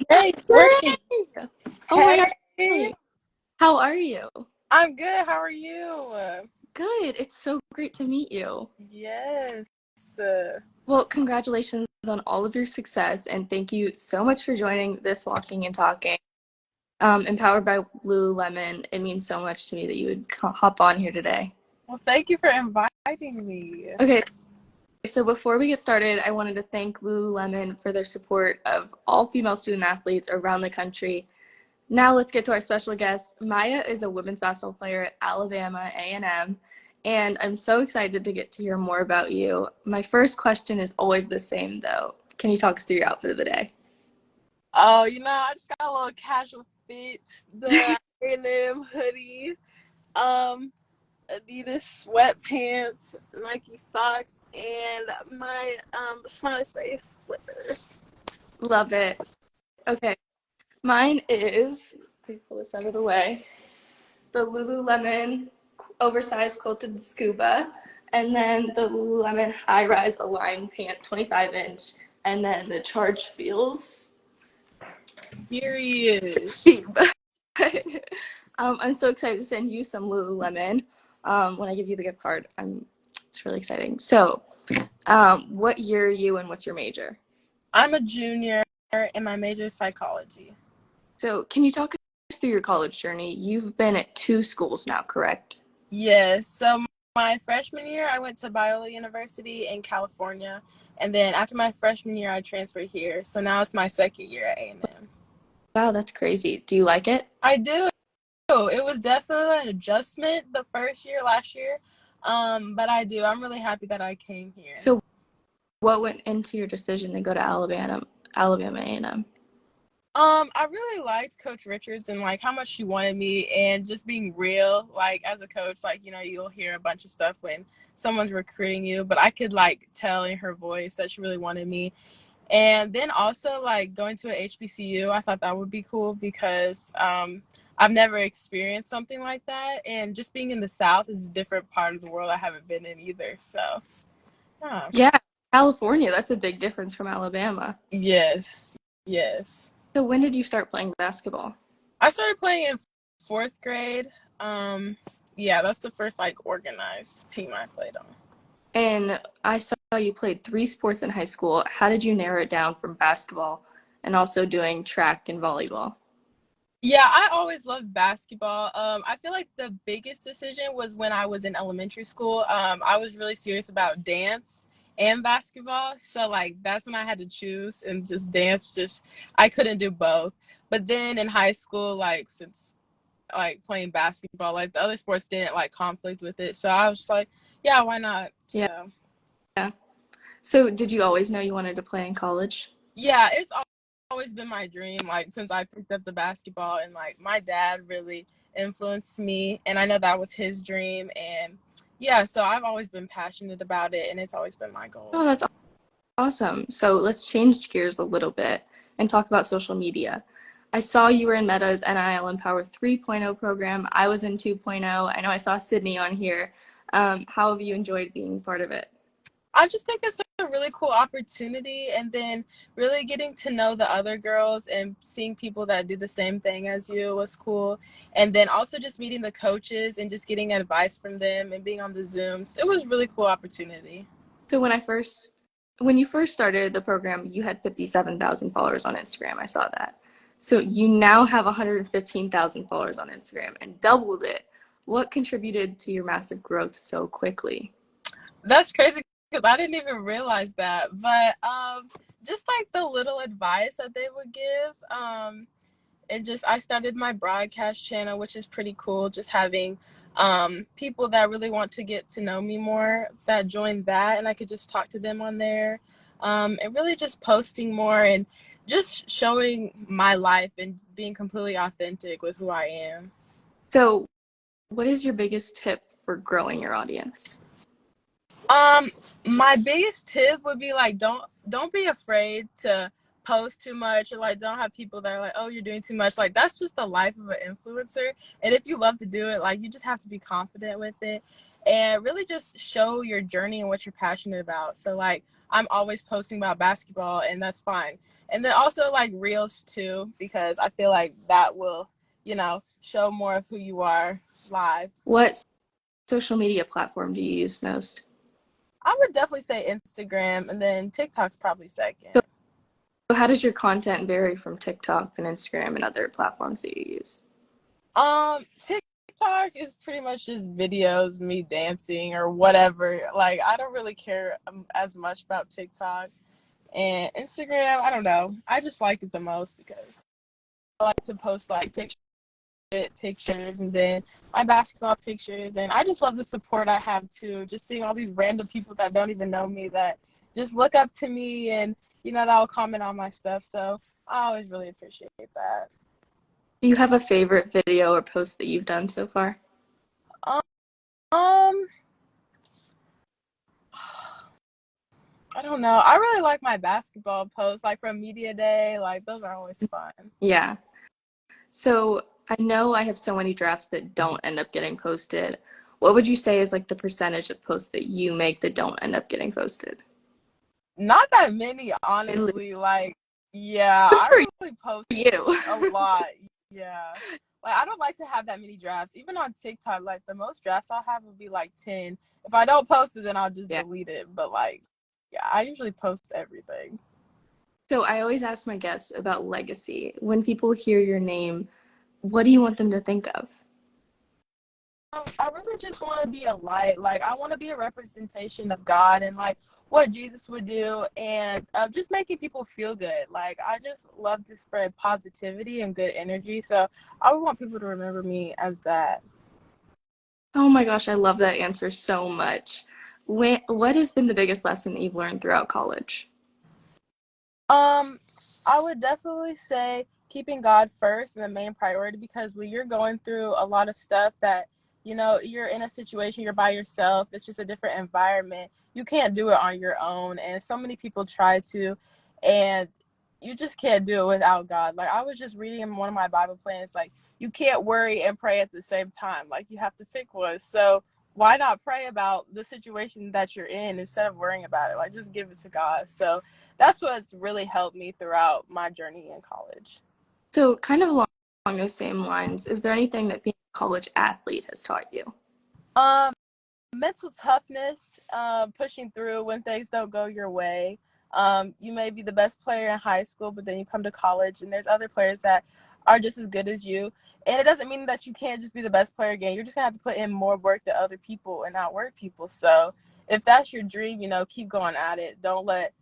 Hey, it's working. Yay! Oh my gosh. Hey, Hey, how are you? I'm good. How are you? Good. It's so great to meet you. Yes. Well, congratulations on all of your success, and thank you so much for joining this Walking and Talking. Empowered by Lululemon. It means so much to me that you would hop on here today. Well, thank you for inviting me. Okay, so before we get started, I wanted to thank Lululemon for their support of all female student athletes around the country. Now let's get to our special guest. Amiah is a women's basketball player at Alabama A&M, and I'm so excited to get to hear more about you. My first question is always the same, though. Can you talk us through your outfit of the day? Oh, I just got a little casual fit. The A&M hoodie, um, Adidas sweatpants, Nike socks, and my smiley face slippers. Love it. Okay, mine is, let me pull this out of the way, the Lululemon oversized quilted scuba, and then the Lululemon high-rise Align pant 25-inch, and then the Charge Feels. Serious. I'm so excited to send you some Lululemon when I give you the gift card. It's really exciting. So, what year are you and what's your major? I'm a junior, and my major is psychology. So, can you talk us through your college journey? You've been at two schools now, correct? Yes. So my freshman year, I went to Biola University in California, and then after my freshman year, I transferred here. So now it's my second year at A&M. Wow, that's crazy. Do you like it? I do. It was definitely an adjustment the first year, last year, but I do. I'm really happy that I came here. So, what went into your decision to go to Alabama A&M? I really liked Coach Richards and like how much she wanted me and just being real. Like as a coach, like you'll hear a bunch of stuff when someone's recruiting you, but I could like tell in her voice that she really wanted me. And then also like going to a HBCU, I thought that would be cool because I've never experienced something like that, and just being in the South is a different part of the world I haven't been in either. So, yeah. Yeah, California, that's a big difference from Alabama. Yes, yes. So, when did you start playing basketball? I started playing in fourth grade. Um, yeah, that's the first like organized team I played on. And I saw you played three sports in high school. How did you narrow it down from basketball and also doing track and volleyball? Yeah, I always loved basketball. I feel like the biggest decision was when I was in elementary school. I was really serious about dance and basketball. So like that's when I had to choose, and just dance just I couldn't do both. But then in high school, like since like playing basketball, like the other sports didn't like conflict with it. So I was just like, yeah, why not? Yeah. So So, did you always know you wanted to play in college? yeah, it's always been my dream, like since I picked up the basketball, and like my dad really influenced me, and I know that was his dream. And yeah, so I've always been passionate about it, and it's always been my goal. Oh, that's awesome. So, let's change gears a little bit and talk about social media. I saw you were in Meta's NIL Empower 3.0 program. I was in 2.0. I know I saw Sydney on here. How have you enjoyed being part of it? I just think it's a really cool opportunity, and then really getting to know the other girls and seeing people that do the same thing as you was cool. And then also just meeting the coaches and just getting advice from them and being on the Zooms. It was a really cool opportunity. So when you first started the program, you had 57,000 followers on Instagram. I saw that. So you now have 115,000 followers on Instagram and doubled it. What contributed to your massive growth so quickly? That's crazy because I didn't even realize that. But just like the little advice that they would give. And just I started my broadcast channel, which is pretty cool. Just having people that really want to get to know me more that joined that, and I could just talk to them on there. And really just posting more and just showing my life and being completely authentic with who I am. So what is your biggest tip for growing your audience? Um, my biggest tip would be like don't be afraid to post too much, or like don't have people that are like, oh, you're doing too much. Like that's just the life of an influencer. And if you love to do it, like you just have to be confident with it and really just show your journey and what you're passionate about. So like I'm always posting about basketball, and that's fine. And then also like reels too, because I feel like that will, show more of who you are live. What social media platform do you use most? I would definitely say Instagram, and then TikTok's probably second. So how does your content vary from TikTok and Instagram and other platforms that you use? TikTok is pretty much just videos, me dancing or whatever. Like, I don't really care as much about TikTok. And Instagram, I don't know. I just like it the most because I like to post like pictures and then my basketball pictures. And I just love the support I have too. Just seeing all these random people that don't even know me that just look up to me and, that will comment on my stuff. So I always really appreciate that. Do you have a favorite video or post that you've done so far? Um, I don't know. I really like my basketball posts, like from Media Day. Like, those are always fun. Yeah. So I know I have so many drafts that don't end up getting posted. What would you say is like the percentage of posts that you make that don't end up getting posted? Not that many, Really? honestly. Like, yeah, Good I for really post you. a lot. Yeah. Like, I don't like to have that many drafts. Even on TikTok, like, the most drafts I'll have would be like 10. If I don't post it, then I'll just Yeah. delete it. But, like, yeah, I usually post everything. So I always ask my guests about legacy. When people hear your name, what do you want them to think of? I really just want to be a light. Like, I want to be a representation of God and, like, what Jesus would do and just making people feel good. Like, I just love to spread positivity and good energy. So I would want people to remember me as that. Oh my gosh, I love that answer so much. What has been the biggest lesson that you've learned throughout college? Um, I would definitely say keeping God first and the main priority because when you're going through a lot of stuff that, you're in a situation, you're by yourself, it's just a different environment. You can't do it on your own. And so many people try to, and you just can't do it without God. Like, I was just reading in one of my Bible plans, like, you can't worry and pray at the same time. Like, you have to pick one. So, why not pray about the situation that you're in instead of worrying about it? Like, just give it to God. So, that's what's really helped me throughout my journey in college. So, kind of along those same lines, is there anything that being a college athlete has taught you? Um, Mental toughness, pushing through when things don't go your way. You may be the best player in high school, but then you come to college and there's other players that are just as good as you. And it doesn't mean that you can't just be the best player again. You're just gonna have to put in more work than other people and outwork people. So if that's your dream, keep going at it. Don't let,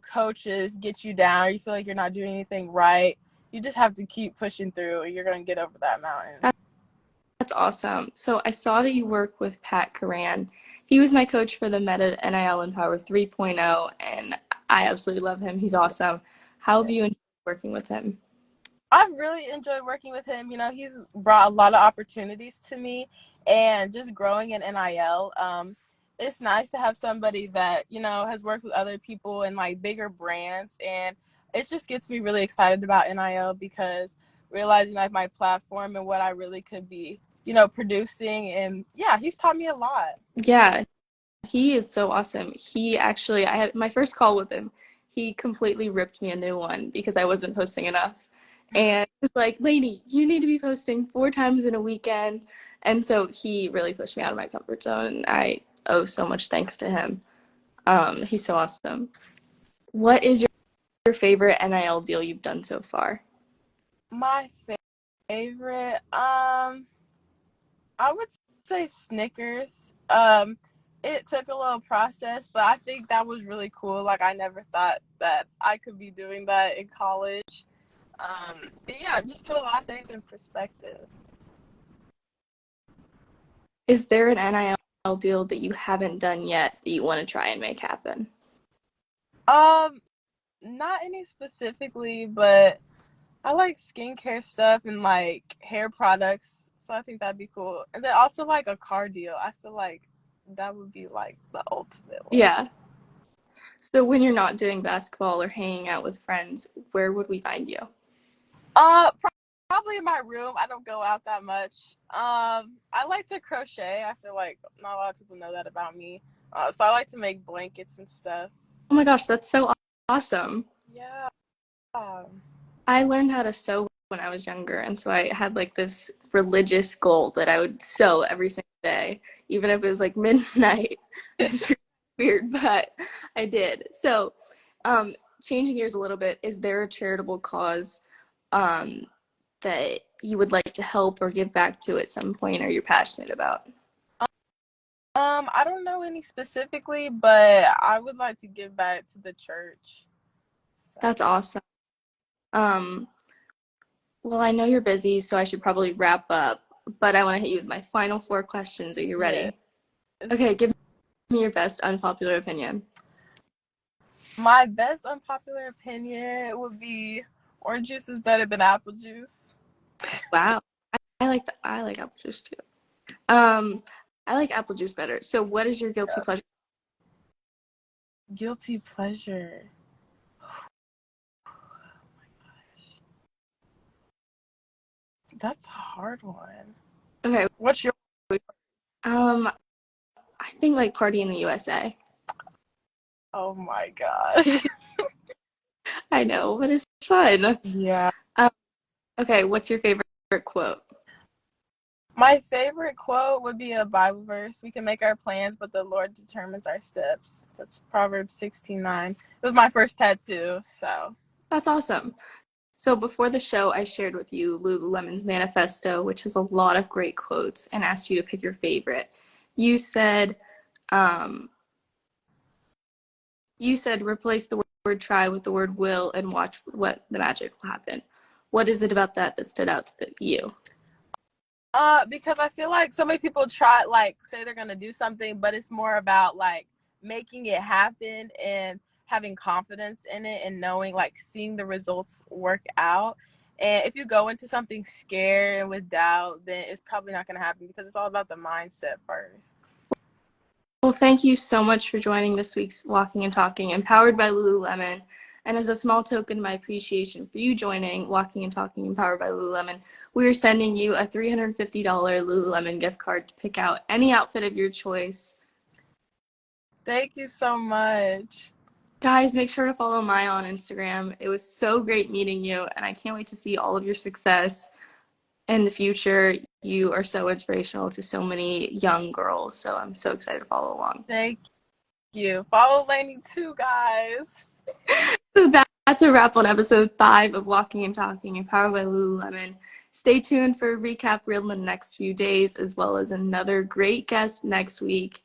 coaches get you down or you feel like you're not doing anything right. You just have to keep pushing through and you're gonna get over that mountain. That's awesome. So I saw that you work with Pat Curran. He was my coach for the Meta NIL Empower 3.0, and I absolutely love him. He's awesome. How have you enjoyed working with him? I've really enjoyed working with him. He's brought a lot of opportunities to me and just growing in NIL. It's nice to have somebody that, has worked with other people and like bigger brands. And it just gets me really excited about NIL because realizing like my platform and what I really could be, producing. And yeah, he's taught me a lot. Yeah, he is so awesome. He actually, I had my first call with him. He completely ripped me a new one because I wasn't posting enough. And he was like, Laney, you need to be posting 4 times in a weekend. And so he really pushed me out of my comfort zone. And I owe so much thanks to him. He's so awesome. What is your favorite NIL deal you've done so far? My favorite, I would say Snickers. It took a little process, but I think that was really cool. Like, I never thought that I could be doing that in college. Yeah, just put a lot of things in perspective. Is there an NIL deal that you haven't done yet that you want to try and make happen? Um, Not any specifically, but I like skincare stuff and like hair products, so I think that'd be cool. And then also like a car deal. I feel like that would be like the ultimate one. Yeah. So when you're not doing basketball or hanging out with friends, where would we find you? Uh, pro- Probably in my room. I don't go out that much. I like to crochet. I feel like not a lot of people know that about me. So I like to make blankets and stuff. Oh my gosh, that's so awesome. Yeah. I learned how to sew when I was younger, and so I had like this religious goal that I would sew every single day, even if it was like midnight. It's weird, but I did. So, changing gears a little bit, is there a charitable cause um, that you would like to help or give back to at some point, or you're passionate about? I don't know any specifically, but I would like to give back to the church. So, That's awesome. Um, well, I know you're busy, so I should probably wrap up, but I want to hit you with my final four questions. Are you yes. ready? Okay, give me your best unpopular opinion. My best unpopular opinion would be orange juice is better than apple juice. Wow. I like apple juice too. Um, I like apple juice better. So what is your guilty pleasure? Guilty pleasure. That's a hard one. Okay. What's your I think like Party in the USA. Oh my gosh. I know, but it's fun. Yeah. Um, okay, what's your favorite quote? My favorite quote would be a Bible verse. We can make our plans, but the Lord determines our steps. That's Proverbs 16:9. It was my first tattoo, so. That's awesome. So before the show, I shared with you Lululemon's manifesto, which has a lot of great quotes, and asked you to pick your favorite. You said, um, replace the word try with the word will and watch what the magic will happen. What is it about that stood out to you? Because I feel like so many people try, like, say they're gonna do something, but it's more about like making it happen and having confidence in it and knowing, like, seeing the results work out. And if you go into something scared and with doubt, then it's probably not gonna happen because it's all about the mindset first. Well, thank you so much for joining this week's Walking and Talking, empowered by Lululemon. And as a small token of my appreciation for you joining Walking and Talking, empowered by Lululemon, we are sending you a $350 Lululemon gift card to pick out any outfit of your choice. Thank you so much. Guys, make sure to follow Maya on Instagram. It was so great meeting you, and I can't wait to see all of your success in the future. You are so inspirational to so many young girls, so I'm so excited to follow along. Thank you. Follow Laney too, guys. So that's a wrap on episode 5 of Walking and Talking, empowered by Lululemon. Stay tuned for a recap reel in the next few days, as well as another great guest next week.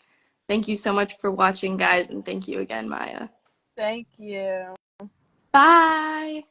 Thank you so much for watching, guys, and thank you again, Maya. Thank you. Bye!